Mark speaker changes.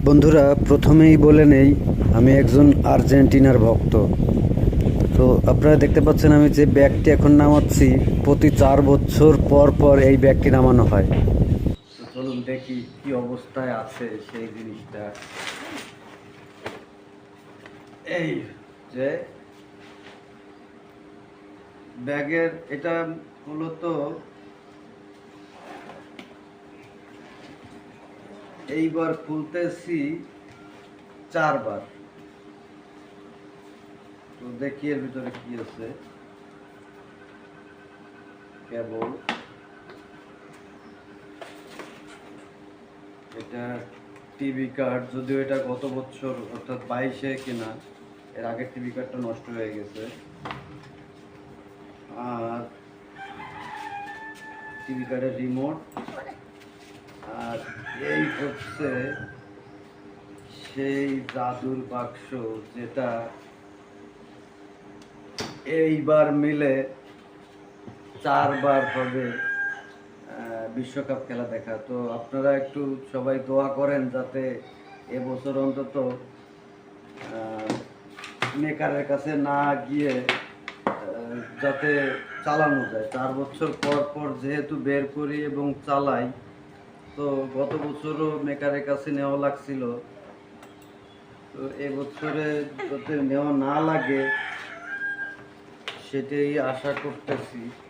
Speaker 1: বন্ধুরা, প্রথমেই বলে নেই আমি একজন আর্জেন্টিনার ভক্ত। তো আপনারা দেখতে পাচ্ছেন আমি যে ব্যাগটি এখন নামাচ্ছি, প্রতি 4 বছর পর পর এই ব্যাগটি নামানো হয়। তো চলুন দেখি কি অবস্থায় আছে সেই জিনিসটা। এই যে ব্যাগের এটা মূলত এইবার খুলতেছি 4 বার। তো দেখি এর ভিতরে কি আছে। কেবল এটা টিভি কার্ড, যদিও এটা গত বছর অর্থাৎ 22-এ কেনা, এর আগের টিভি কার্ডটা নষ্ট হয়ে গেছে। আর টিভি কার্ডের রিমোট, আর এই হচ্ছে সেই জাদুর বাক্স যেটা এইবার মিলে 4 বার হবে বিশ্বকাপ খেলা দেখা। তো আপনারা একটু সবাই দোয়া করেন যাতে এবছর অন্তত মেকারের কাছে না গিয়ে যাতে চালানো যায়। 4 বছর পর পর যেহেতু বের করি এবং চালাই, তো গত বছরও মেকারের কাছে নেওয়া লাগছিল। তো এবছরে যাতে নেওয়া না লাগে সেটাই আশা করতেছি।